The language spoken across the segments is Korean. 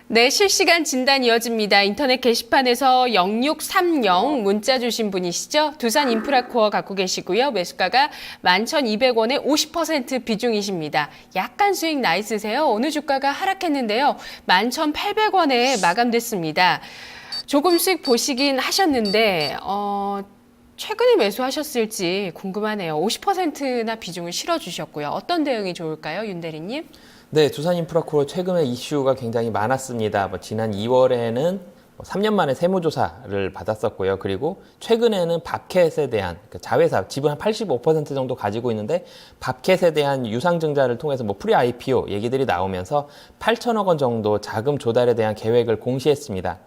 네, 실시간 진단 이어집니다. 인터넷 게시판에서 0630 문자 주신 분이시죠? 두산 인프라코어 갖고 계시고요. 매수가가 11,200원에 50% 비중이십니다. 약간 수익 나 있으세요? 어느 주가가 하락했는데요. 11,800원에 마감됐습니다. 조금 수익 보시긴 하셨는데 최근에 매수하셨을지 궁금하네요. 50%나 비중을 실어주셨고요. 어떤 대응이 좋을까요, 윤 대리님? 네, 두산 인프라코어 최근에 이슈가 굉장히 많았습니다. 지난 2월에는 3년 만에 세무조사를 받았었고요. 그리고 최근에는 밥캣에 대한 자회사 지분 한 85% 정도 가지고 있는데 밥캣에 대한 유상증자를 통해서 프리 IPO 얘기들이 나오면서 8천억 원 정도 자금 조달에 대한 계획을 공시했습니다.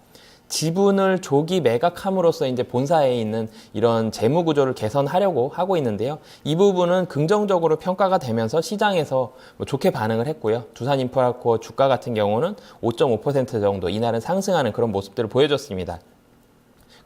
지분을 조기 매각함으로써 이제 본사에 있는 이런 재무 구조를 개선하려고 하고 있는데요. 이 부분은 긍정적으로 평가가 되면서 시장에서 좋게 반응을 했고요. 두산 인프라코어 주가 같은 경우는 5.5% 정도 이날은 상승하는 그런 모습들을 보여줬습니다.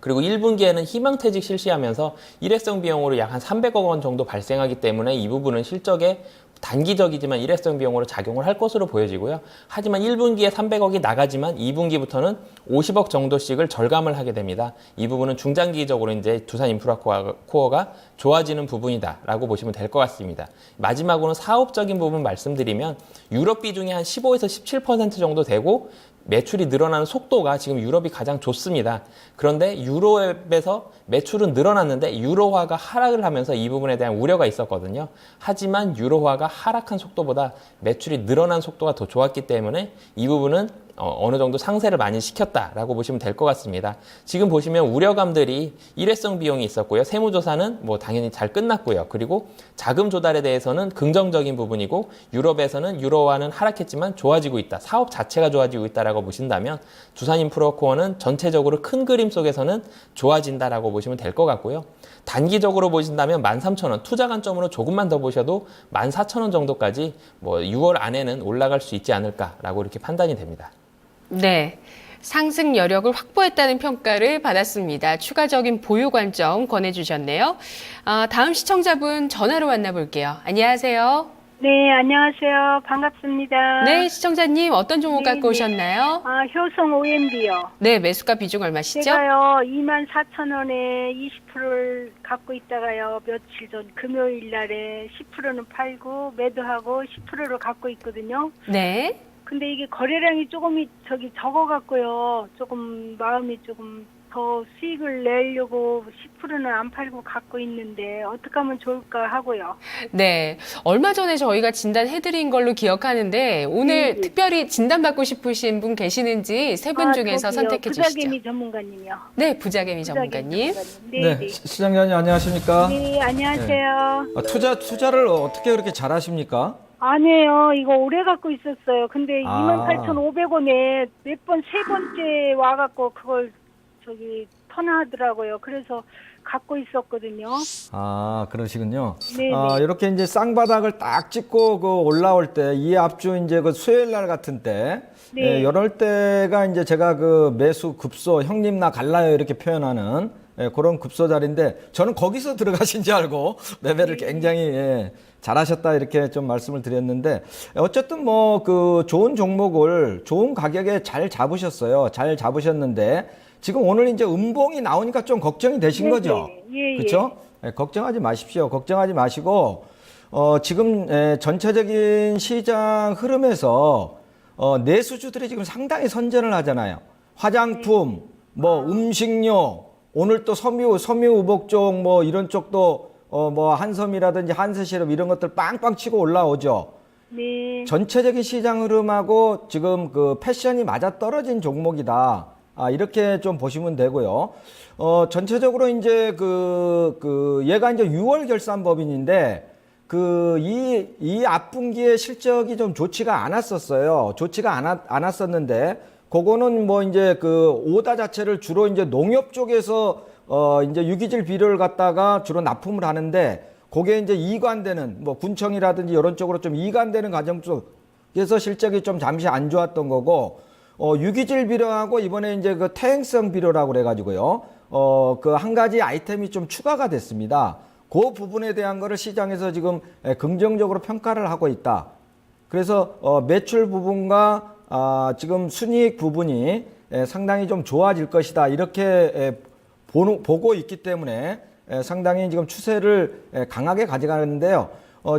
그리고 1분기에는 희망퇴직 실시하면서 일회성 비용으로 약 한 300억 원 정도 발생하기 때문에 이 부분은 실적에 단기적이지만 일회성 비용으로 작용을 할 것으로 보여지고요. 하지만 1분기에 300억이 나가지만 2분기부터는 50억 정도씩을 절감을 하게 됩니다. 이 부분은 중장기적으로 이제 두산 인프라코어가 좋아지는 부분이다라고 보시면 될 것 같습니다. 마지막으로는 사업적인 부분 말씀드리면 유럽 비중이 한 15에서 17% 정도 되고 매출이 늘어나는 속도가 지금 유럽이 가장 좋습니다. 그런데 유로앱에서 매출은 늘어났는데 유로화가 하락을 하면서 이 부분에 대한 우려가 있었거든요. 하지만 유로화가 하락한 속도보다 매출이 늘어난 속도가 더 좋았기 때문에 이 부분은 어느 정도 상쇄를 많이 시켰다라고 보시면 될 것 같습니다. 지금 보시면 우려감들이 일회성 비용이 있었고요. 세무조사는 당연히 잘 끝났고요. 그리고 자금 조달에 대해서는 긍정적인 부분이고 유럽에서는 유로화는 하락했지만 좋아지고 있다. 사업 자체가 좋아지고 있다라고 보신다면 두산 인프라코어는 전체적으로 큰 그림 속에서는 좋아진다라고 보시면 될 것 같고요. 단기적으로 보신다면 13,000원 투자 관점으로 조금만 더 보셔도 14,000원 정도까지 6월 안에는 올라갈 수 있지 않을까라고 이렇게 판단이 됩니다. 네. 상승 여력을 확보했다는 평가를 받았습니다. 추가적인 보유 관점 권해주셨네요. 다음 시청자분 전화로 만나볼게요. 안녕하세요. 네, 안녕하세요. 반갑습니다. 네, 시청자님 어떤 종목 갖고 오셨나요? 효성 OMB요. 네, 매수가 비중 얼마시죠? 제가요, 24,000원에 20%를 갖고 있다가요, 며칠 전 금요일 날에 10%는 팔고 매도하고 10%를 갖고 있거든요. 네. 근데 이게 거래량이 조금 적어갖고요, 조금 마음이 조금 더 수익을 내려고 10%는 안 팔고 갖고 있는데 어떻게 하면 좋을까 하고요. 네. 얼마 전에 저희가 진단해드린 걸로 기억하는데 오늘 네. 특별히 진단받고 싶으신 분 계시는지 세 분 중에서 저기요, 선택해 주시죠. 부자개미 전문가님이요. 네, 부자개미 전문가님. 네, 네, 시장님 안녕하십니까? 네, 안녕하세요. 투자를 어떻게 그렇게 잘하십니까? 아니에요. 이거 오래 갖고 있었어요. 근데 아. 28,500원에 세 번째 와갖고 그걸 턴하더라고요. 그래서 갖고 있었거든요. 그러시군요. 네네. 이렇게 이제 쌍바닥을 딱 찍고 올라올 때, 이 앞주 이제 수요일 날 같은 때, 네. 이럴 때가 이제 제가 매수 급소, 형님 나 갈라요 이렇게 표현하는 그런 급소 자리인데, 저는 거기서 들어가신 줄 알고 매매를 굉장히 잘하셨다 이렇게 좀 말씀을 드렸는데, 어쨌든 좋은 종목을 좋은 가격에 잘 잡으셨어요. 잘 잡으셨는데, 지금 오늘 이제 음봉이 나오니까 좀 걱정이 되신 거죠? 예, 그렇죠? 걱정하지 마십시오. 걱정하지 마시고, 지금 전체적인 시장 흐름에서 내수주들이 지금 상당히 선전을 하잖아요. 화장품, 음식료, 오늘 또 섬유 의복 쪽 이런 쪽도 한섬이라든지 한세시럽 이런 것들 빵빵 치고 올라오죠. 네. 전체적인 시장 흐름하고 지금 패션이 맞아 떨어진 종목이다. 이렇게 좀 보시면 되고요. 전체적으로 이제 얘가 이제 6월 결산 법인인데, 이 앞분기에 실적이 좀 좋지가 않았었어요. 좋지가 않았었는데, 그거는 이제 오다 자체를 주로 이제 농협 쪽에서 이제 유기질 비료를 갖다가 주로 납품을 하는데, 그게 이제 이관되는, 군청이라든지 이런 쪽으로 좀 이관되는 과정 속에서 실적이 좀 잠시 안 좋았던 거고, 유기질 비료하고 이번에 이제 태행성 비료라고 그래가지고요. 한 가지 아이템이 좀 추가가 됐습니다. 그 부분에 대한 거를 시장에서 지금 긍정적으로 평가를 하고 있다. 그래서 매출 부분과 지금 순이익 부분이 상당히 좀 좋아질 것이다 이렇게 보고 있기 때문에 상당히 지금 추세를 강하게 가져가는데요.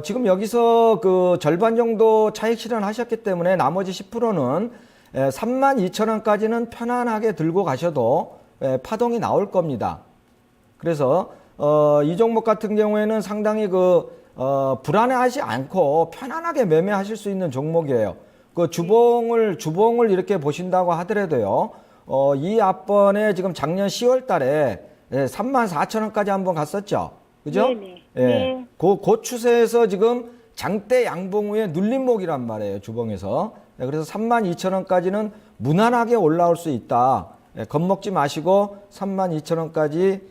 지금 여기서 그 절반 정도 차익 실현하셨기 때문에 나머지 10%는 32,000원까지는 편안하게 들고 가셔도 파동이 나올 겁니다. 그래서 이 종목 같은 경우에는 상당히 불안해하지 않고 편안하게 매매하실 수 있는 종목이에요. 그 주봉을 이렇게 보신다고 하더라도요. 이 앞번에 지금 작년 10월 달에 34,000원까지 한번 갔었죠. 그죠? 네네. 예. 네. 그 추세에서 지금 장대 양봉 후에 눌림목이란 말이에요. 주봉에서. 그래서 32,000원까지는 무난하게 올라올 수 있다. 겁먹지 마시고 32,000원까지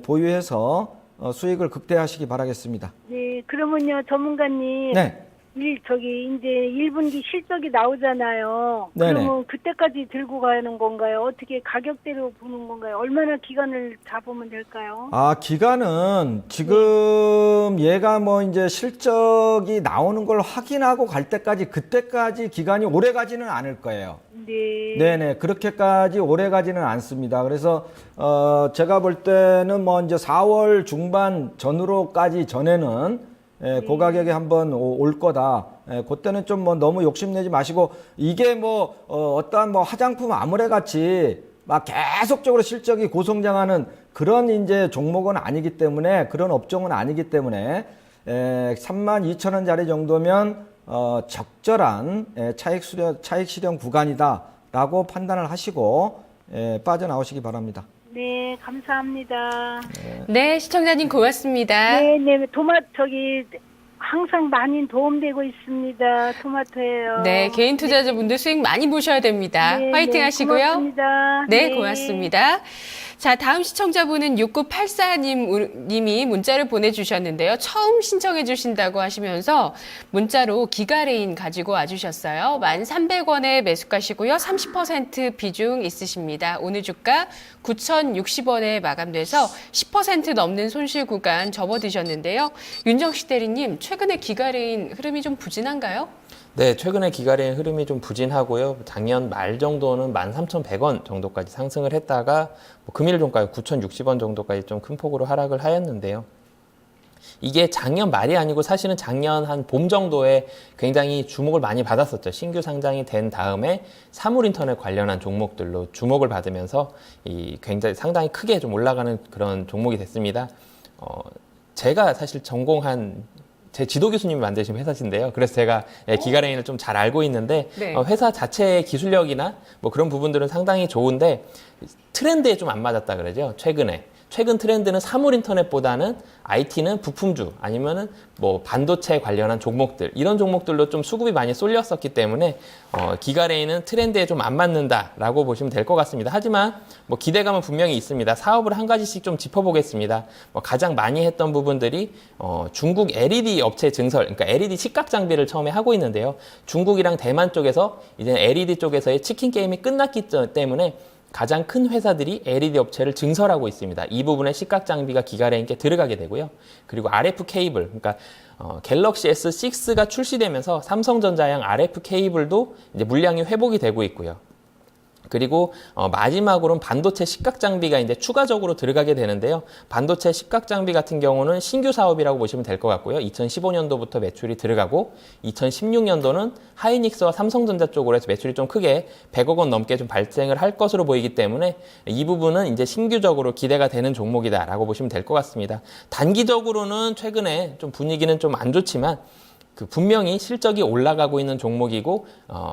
보유해서 수익을 극대화하시기 바라겠습니다. 네, 그러면요, 전문가님. 네. 이제 1분기 실적이 나오잖아요. 네네. 그러면 그때까지 들고 가는 건가요? 어떻게 가격대로 보는 건가요? 얼마나 기간을 잡으면 될까요? 기간은 지금 얘가 이제 실적이 나오는 걸 확인하고 갈 때까지 그때까지 기간이 오래 가지는 않을 거예요. 네. 네네. 그렇게까지 오래 가지는 않습니다. 그래서, 제가 볼 때는 이제 4월 중반 전에는 그 가격에 한번 올 거다. 그때는 좀 너무 욕심내지 마시고, 이게 어떠한 화장품 아무래 같이 막 계속적으로 실적이 고성장하는 그런 이제 종목은 아니기 때문에, 그런 업종은 아니기 때문에, 32,000원짜리 정도면, 적절한 차익 실현 구간이다라고 판단을 하시고, 빠져나오시기 바랍니다. 네, 감사합니다. 네, 시청자님 고맙습니다. 네, 항상 많이 도움되고 있습니다. 토마토예요. 네, 개인 투자자분들 수익 많이 보셔야 됩니다. 네, 화이팅 네, 하시고요. 고맙습니다. 네, 고맙습니다. 자, 다음 시청자분은 6984님이 문자를 보내주셨는데요. 처음 신청해 주신다고 하시면서 문자로 기가레인 가지고 와주셨어요. 1,300원에 매수가시고요. 30% 비중 있으십니다. 오늘 주가 9,060원에 마감돼서 10% 넘는 손실 구간 접어드셨는데요. 윤정식 대리님, 최근에 기가레인 흐름이 좀 부진한가요? 네, 최근에 기가레인 흐름이 좀 부진하고요. 작년 말 정도는 13,100원 정도까지 상승을 했다가 금일 종가 9,060원 정도까지 좀 큰 폭으로 하락을 하였는데요. 이게 작년 말이 아니고 사실은 작년 한 봄 정도에 굉장히 주목을 많이 받았었죠. 신규 상장이 된 다음에 사물인터넷 관련한 종목들로 주목을 받으면서 굉장히 상당히 크게 좀 올라가는 그런 종목이 됐습니다. 제가 사실 전공한 제 지도 교수님이 만드신 회사신데요. 그래서 제가 기가레인을 좀 잘 알고 있는데 네. 회사 자체의 기술력이나 그런 부분들은 상당히 좋은데 트렌드에 좀 안 맞았다 그러죠. 최근 트렌드는 사물 인터넷보다는 IT는 부품주 아니면은 반도체 관련한 종목들 이런 종목들로 좀 수급이 많이 쏠렸었기 때문에 기가레인은 트렌드에 좀 안 맞는다라고 보시면 될 것 같습니다. 하지만 기대감은 분명히 있습니다. 사업을 한 가지씩 좀 짚어보겠습니다. 가장 많이 했던 부분들이 중국 LED 업체 증설, 그러니까 LED 시각 장비를 처음에 하고 있는데요. 중국이랑 대만 쪽에서 이제 LED 쪽에서의 치킨 게임이 끝났기 때문에 가장 큰 회사들이 LED 업체를 증설하고 있습니다. 이 부분에 시각 장비가 기가레인께 들어가게 되고요. 그리고 RF 케이블, 그러니까 갤럭시 S6가 출시되면서 삼성전자양 RF 케이블도 이제 물량이 회복이 되고 있고요. 그리고 마지막으로는 반도체 식각 장비가 이제 추가적으로 들어가게 되는데요. 반도체 식각 장비 같은 경우는 신규 사업이라고 보시면 될 것 같고요. 2015년도부터 매출이 들어가고 2016년도는 하이닉스와 삼성전자 쪽으로 해서 매출이 좀 크게 100억 원 넘게 좀 발생을 할 것으로 보이기 때문에 이 부분은 이제 신규적으로 기대가 되는 종목이다라고 보시면 될 것 같습니다. 단기적으로는 최근에 좀 분위기는 좀 안 좋지만 분명히 실적이 올라가고 있는 종목이고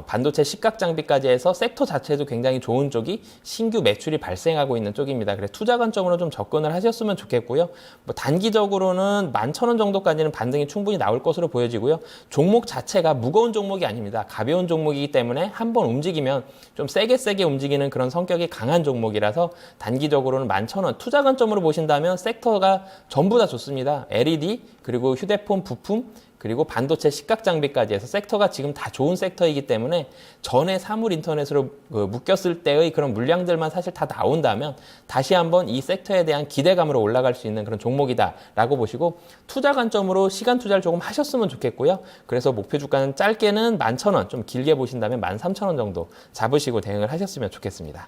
반도체 식각 장비까지 해서 섹터 자체도 굉장히 좋은 쪽이 신규 매출이 발생하고 있는 쪽입니다. 그래서 투자 관점으로 좀 접근을 하셨으면 좋겠고요. 단기적으로는 11,000원 정도까지는 반등이 충분히 나올 것으로 보여지고요. 종목 자체가 무거운 종목이 아닙니다. 가벼운 종목이기 때문에 한번 움직이면 좀 세게 움직이는 그런 성격이 강한 종목이라서 단기적으로는 11,000원 투자 관점으로 보신다면 섹터가 전부 다 좋습니다. LED 그리고 휴대폰 부품 그리고 반도체 식각 장비까지 해서 섹터가 지금 다 좋은 섹터이기 때문에 전에 사물 인터넷으로 묶였을 때의 그런 물량들만 사실 다 나온다면 다시 한번 이 섹터에 대한 기대감으로 올라갈 수 있는 그런 종목이다라고 보시고 투자 관점으로 시간 투자를 조금 하셨으면 좋겠고요. 그래서 목표 주가는 짧게는 11,000원, 좀 길게 보신다면 13,000원 정도 잡으시고 대응을 하셨으면 좋겠습니다.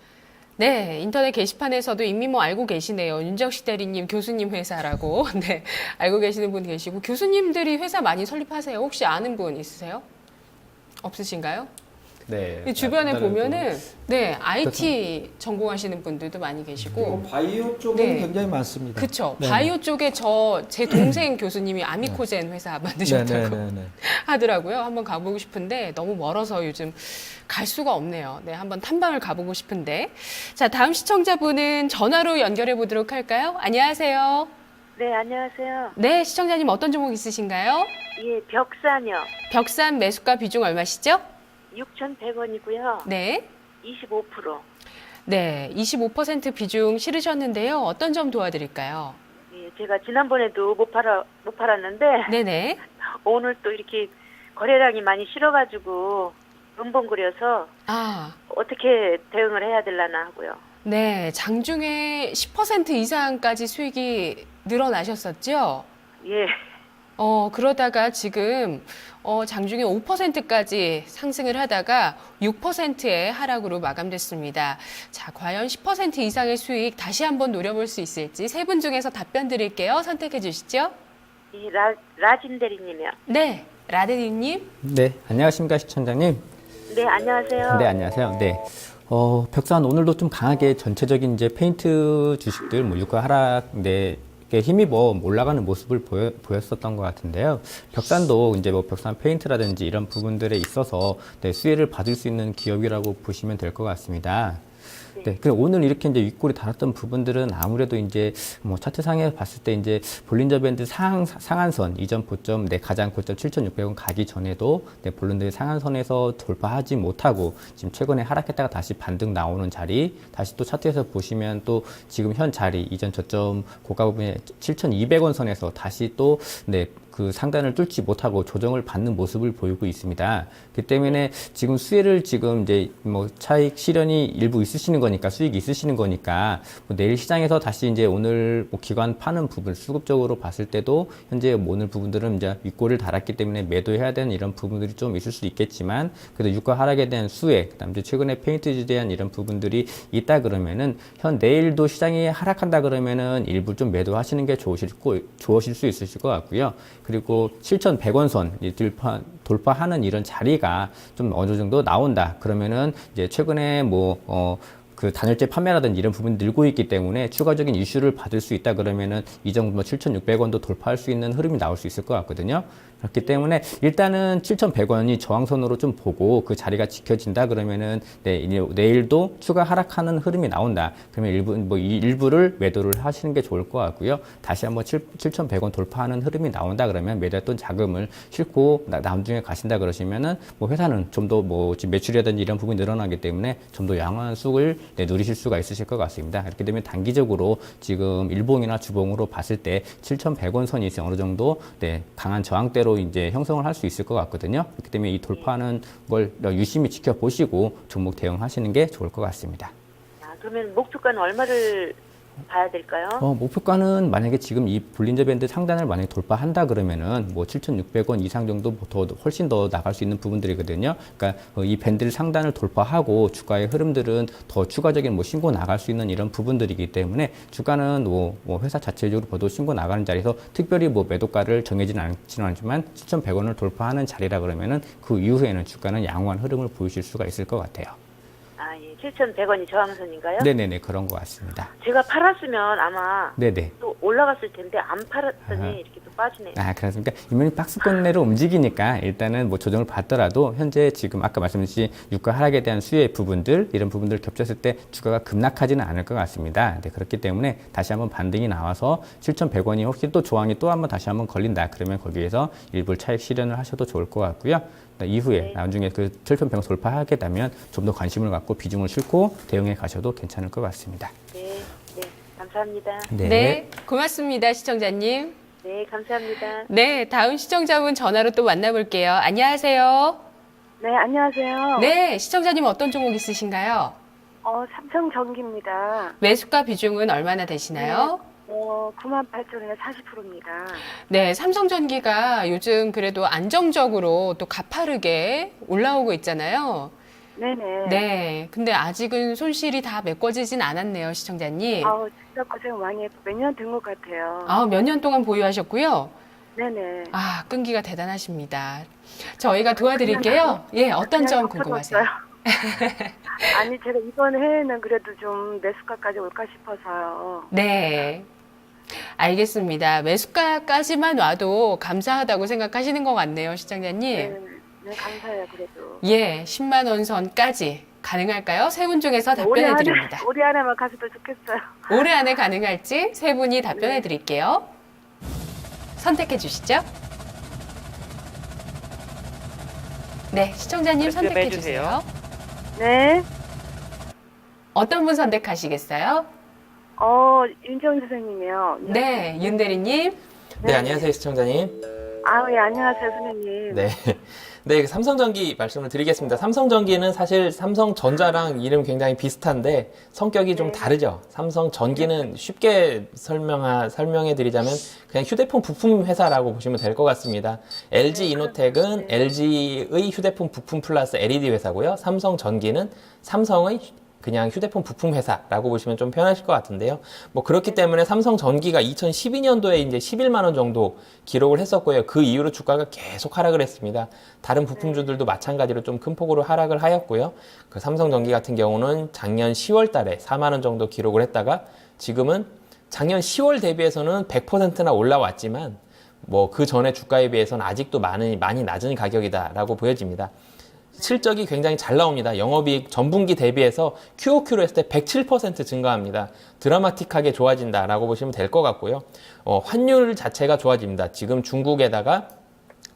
네, 인터넷 게시판에서도 이미 뭐 알고 계시네요. 윤정식 대리님 교수님 회사라고. 네, 알고 계시는 분 계시고 교수님들이 회사 많이 설립하세요. 혹시 아는 분 있으세요? 없으신가요? 네. 주변에 보면은 네, IT 전공하시는 분들도 많이 계시고 바이오 쪽은 네. 굉장히 많습니다. 그쵸. 네. 바이오 쪽에 제 동생 교수님이 아미코젠 회사 만드셨다고 네. 하더라고요. 한번 가보고 싶은데 너무 멀어서 요즘 갈 수가 없네요. 네, 한번 탐방을 가보고 싶은데. 자, 다음 시청자분은 전화로 연결해 보도록 할까요? 안녕하세요. 네, 안녕하세요. 네, 시청자님 어떤 종목 있으신가요? 예, 벽산요. 벽산 매수가 비중 얼마시죠? 6,100원이고요. 네. 25%. 네, 25% 비중 실으셨는데요. 어떤 점 도와드릴까요? 예, 제가 지난번에도 못 팔았는데 네네. 오늘 또 이렇게 거래량이 많이 실어가지고 은봉그려서 아, 어떻게 대응을 해야 되려나 하고요. 네. 장중에 10% 이상까지 수익이 늘어나셨었죠? 예, 그러다가 지금 장중에 5%까지 상승을 하다가 6%의 하락으로 마감됐습니다. 자, 과연 10% 이상의 수익 다시 한번 노려볼 수 있을지 세 분 중에서 답변 드릴게요. 선택해 주시죠. 이 라진 대리님이요. 네, 라데니님. 네, 안녕하십니까 시청자님. 네, 안녕하세요. 네, 안녕하세요. 네. 벽산 오늘도 좀 강하게 전체적인 이제 페인트 주식들 뭐 유가 하락 이게 힘입어 올라가는 모습을 보였었던 것 같은데요. 벽산도 이제 뭐 벽산 페인트라든지 이런 부분들에 있어서 네, 수혜를 받을 수 있는 기업이라고 보시면 될 것 같습니다. 네, 그 오늘 이렇게 이제 윗골이 달았던 부분들은 아무래도 이제 뭐 차트상에 봤을 때 이제 볼린저 밴드 상한선 이전 고점 가장 고점 7,600원 가기 전에도 볼린저 상한선에서 돌파하지 못하고 지금 최근에 하락했다가 다시 반등 나오는 자리, 다시 또 차트에서 보시면 또 지금 현 자리 이전 저점 고가 부분에 7,200원 선에서 다시 또 그 상단을 뚫지 못하고 조정을 받는 모습을 보이고 있습니다. 그 때문에 지금 수혜를 지금 이제 뭐 차익 실현이 일부 있으시는 거니까 수익이 있으시는 거니까 뭐 내일 시장에서 다시 이제 오늘 뭐 기관 파는 부분 수급적으로 봤을 때도 현재 오늘 부분들은 이제 윗골을 달았기 때문에 매도해야 되는 이런 부분들이 좀 있을 수 있겠지만 그래도 유가 하락에 대한 수혜, 그다음 이제 최근에 페인트에 대한 이런 부분들이 있다 그러면은 내일도 시장이 하락한다 그러면은 일부 좀 매도하시는 게 좋으실 수 있으실 것 같고요. 그리고 7,100원 선 돌파하는 이런 자리가 좀 어느 정도 나온다. 그러면은 이제 최근에 그 단열재 판매라든지 이런 부분이 늘고 있기 때문에 추가적인 이슈를 받을 수 있다 그러면은 이 정도 7,600원도 돌파할 수 있는 흐름이 나올 수 있을 것 같거든요. 그렇기 때문에 일단은 7,100원이 저항선으로 좀 보고 그 자리가 지켜진다 그러면은 내일도 추가 하락하는 흐름이 나온다. 그러면 일부를 매도를 하시는 게 좋을 것 같고요. 다시 한번 7,100원 돌파하는 흐름이 나온다 그러면 매도했던 자금을 싣고 나중에 가신다 그러시면은 회사는 좀 더 지금 매출이라든지 이런 부분이 늘어나기 때문에 좀 더 양호한 수익을 누리실 수가 있으실 것 같습니다. 이렇게 되면 단기적으로 지금 일봉이나 주봉으로 봤을 때 7,100원 선이 어느 정도 강한 저항대로 이제 형성을 할 수 있을 것 같거든요. 그렇기 때문에 이 돌파하는 걸 유심히 지켜보시고 종목 대응하시는 게 좋을 것 같습니다. 그러면 목표가는 얼마를 봐야 될까요? 목표가는 만약에 지금 이 볼린저 밴드 상단을 만약에 돌파한다 그러면은 7,600원 이상 정도 훨씬 더 나갈 수 있는 부분들이거든요. 그러니까 이 밴드 상단을 돌파하고 주가의 흐름들은 더 추가적인 신고 나갈 수 있는 이런 부분들이기 때문에 주가는 회사 자체적으로 봐도 신고 나가는 자리에서 특별히 매도가를 정해지는 않지는 않지만 7,100원을 돌파하는 자리라 그러면은 그 이후에는 주가는 양호한 흐름을 보이실 수가 있을 것 같아요. 7,100원이 저항선인가요? 네네네, 그런 것 같습니다. 제가 팔았으면 아마 네네. 또 올라갔을 텐데 안 팔았더니 이렇게 또 빠지네요. 그렇습니까? 이면이 박스권 내로 움직이니까 일단은 조정을 받더라도 현재 지금 아까 말씀드린 유가 하락에 대한 수혜 부분들 이런 부분들 겹쳤을 때 주가가 급락하지는 않을 것 같습니다. 그렇기 때문에 다시 한번 반등이 나와서 7,100원이 혹시 또 조항이 또 한번 다시 한번 걸린다 그러면 거기에서 일부 차익 실현을 하셔도 좋을 것 같고요. 이후에 나중에 그 7,100원 돌파하게 되면 좀 더 관심을 갖고 비중을 싣고 대응해 가셔도 괜찮을 것 같습니다. 네, 감사합니다. 네, 고맙습니다, 시청자님. 네, 감사합니다. 네, 다음 시청자분 전화로 또 만나볼게요. 안녕하세요. 네, 안녕하세요. 네, 시청자님 어떤 종목 있으신가요? 삼성전기입니다. 매수가 비중은 얼마나 되시나요? 98,000원에 40%입니다. 네, 삼성전기가 요즘 그래도 안정적으로 또 가파르게 올라오고 있잖아요. 네네. 네, 근데 아직은 손실이 다 메꿔지진 않았네요, 시청자님. 진짜 고생 많이 했고 몇 년 된 것 같아요. 몇 년 동안 보유하셨고요. 네네. 끈기가 대단하십니다. 저희가 도와드릴게요. 예, 어떤 점 궁금하세요? 아니, 제가 이번 해에는 그래도 좀 매수가까지 올까 싶어서요. 네. 알겠습니다. 매수가까지만 와도 감사하다고 생각하시는 것 같네요, 시청자님. 네, 감사해요, 그래도. 예, 10만 원 선까지 가능할까요? 세 분 중에서 답변해 드립니다. 올해 안에만 가서도 좋겠어요. 올해 안에 가능할지 세 분이 답변해 드릴게요. 선택해 주시죠. 네, 시청자님 선택해 주세요. 네. 어떤 분 선택하시겠어요? 윤정희 선생님이요. 네, 윤대리님. 네, 안녕하세요, 시청자님. 예, 안녕하세요, 선생님. 네. 네, 삼성전기 말씀을 드리겠습니다. 삼성전기는 사실 삼성전자랑 이름 굉장히 비슷한데 성격이 좀 다르죠. 삼성전기는 쉽게 설명해 드리자면 그냥 휴대폰 부품 회사라고 보시면 될 것 같습니다. LG 이노텍은 LG의 휴대폰 부품 플러스 LED 회사고요. 삼성전기는 삼성의 그냥 휴대폰 부품 회사라고 보시면 좀 편하실 것 같은데요. 뭐 그렇기 때문에 삼성전기가 2012년도에 이제 11만 원 정도 기록을 했었고요. 그 이후로 주가가 계속 하락을 했습니다. 다른 부품주들도 마찬가지로 좀 큰 폭으로 하락을 하였고요. 그 삼성전기 같은 경우는 작년 10월 달에 4만 원 정도 기록을 했다가 지금은 작년 10월 대비해서는 100%나 올라왔지만 뭐 그 전에 주가에 비해서는 아직도 많이 낮은 가격이다라고 보여집니다. 실적이 굉장히 잘 나옵니다. 영업이익 전분기 대비해서 QOQ로 했을 때 107% 증가합니다. 드라마틱하게 좋아진다라고 보시면 될 것 같고요. 환율 자체가 좋아집니다. 지금 중국에다가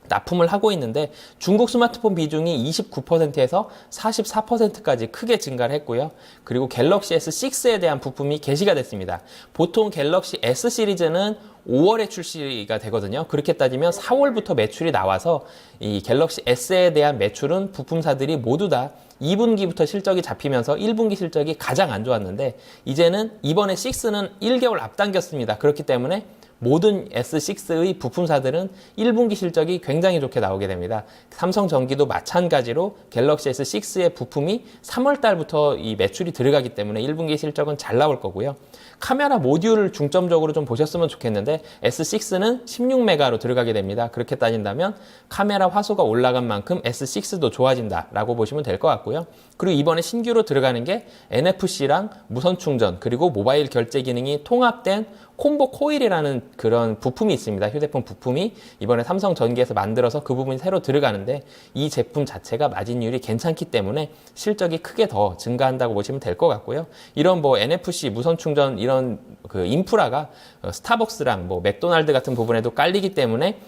납품을 하고 있는데 중국 스마트폰 비중이 29%에서 44%까지 크게 증가를 했고요. 그리고 갤럭시 S6에 대한 부품이 게시가 됐습니다. 보통 갤럭시 S 시리즈는 5월에 출시가 되거든요. 그렇게 따지면 4월부터 매출이 나와서 이 갤럭시 S에 대한 매출은 부품사들이 모두 다 2분기부터 실적이 잡히면서 1분기 실적이 가장 안 좋았는데 이제는 이번에 6는 1개월 앞당겼습니다. 그렇기 때문에 모든 S6의 부품사들은 1분기 실적이 굉장히 좋게 나오게 됩니다. 삼성전기도 마찬가지로 갤럭시 S6의 부품이 3월 달부터 이 매출이 들어가기 때문에 1분기 실적은 잘 나올 거고요. 카메라 모듈을 중점적으로 좀 보셨으면 좋겠는데 S6는 16메가로 들어가게 됩니다. 그렇게 따진다면 카메라 화소가 올라간 만큼 S6도 좋아진다라고 보시면 될 것 같고요. 그리고 이번에 신규로 들어가는 게 NFC랑 무선 충전 그리고 모바일 결제 기능이 통합된 콤보 코일이라는 그런 부품이 있습니다. 휴대폰 부품이 이번에 삼성전기에서 만들어서 그 부분이 새로 들어가는데 이 제품 자체가 마진율이 괜찮기 때문에 실적이 크게 더 증가한다고 보시면 될 것 같고요. 이런 뭐 NFC 무선 충전 이런 그 인프라가 스타벅스랑 뭐 맥도날드 같은 부분에도 깔리기 때문에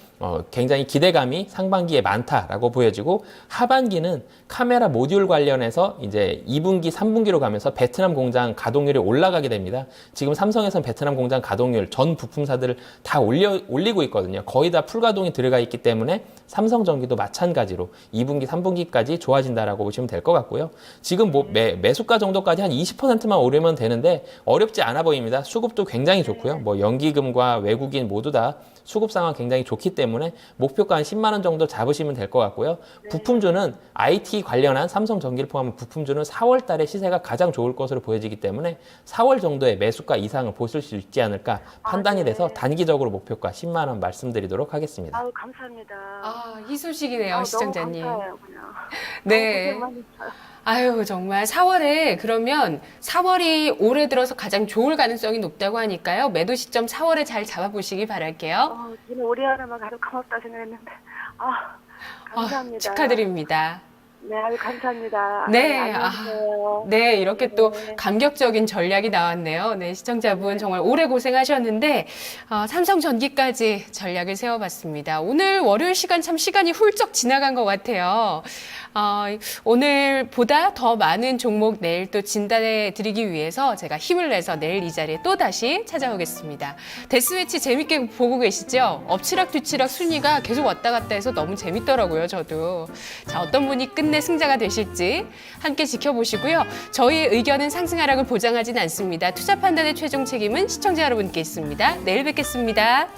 굉장히 기대감이 상반기에 많다라고 보여지고 하반기는 카메라 모듈 관련해서 이제 2분기, 3분기로 가면서 베트남 공장 가동률이 올라가게 됩니다. 지금 삼성에서는 베트남 공장 가동률 전 부품사들을 다 올리고 있거든요. 거의 다 풀가동이 들어가 있기 때문에 삼성전기도 마찬가지로 2분기, 3분기까지 좋아진다라고 보시면 될 것 같고요. 지금 뭐 매수가 정도까지 한 20%만 오르면 되는데 어렵지 않아 보입니다. 수급도 굉장히 좋고요. 뭐 연기금과 외국인 모두 다 수급 상황 굉장히 좋기 때문에 목표가 한 10만 원 정도 잡으시면 될 것 같고요. 부품주는 IT 관련한 삼성전기를 포함한 부품주는 4월 달에 시세가 가장 좋을 것으로 보여지기 때문에 4월 정도의 매수가 이상을 보실 수 있지 않을까 판단이 돼서 단기적으로 목표가 10만 원 말씀드리도록 하겠습니다. 감사합니다. 이 소식이네요, 시청자님. 너무 감사해요, 그냥. 네. 고생 많이 했어요. 아유, 정말 4월에 그러면 4월이 올해 들어서 가장 좋을 가능성이 높다고 하니까요. 매도 시점 4월에 잘 잡아보시기 바랄게요. 저는 올해 하나만 가도 고맙다 생각했는데, 감사합니다. 축하드립니다. 네, 아유, 감사합니다. 네, 안녕하세요. 네, 이렇게 또 네. 감격적인 전략이 나왔네요. 네, 시청자분 정말 오래 고생하셨는데 삼성전기까지 전략을 세워봤습니다. 오늘 월요일 시간 참 시간이 훌쩍 지나간 것 같아요. 오늘보다 더 많은 종목 내일 또 진단해 드리기 위해서 제가 힘을 내서 내일 이 자리에 또 다시 찾아오겠습니다. 데스매치 재밌게 보고 계시죠? 엎치락 뒤치락 순위가 계속 왔다 갔다 해서 너무 재밌더라고요, 저도. 자, 어떤 분이 끝내 승자가 되실지 함께 지켜보시고요. 저희의 의견은 상승 하락을 보장하진 않습니다. 투자 판단의 최종 책임은 시청자 여러분께 있습니다. 내일 뵙겠습니다.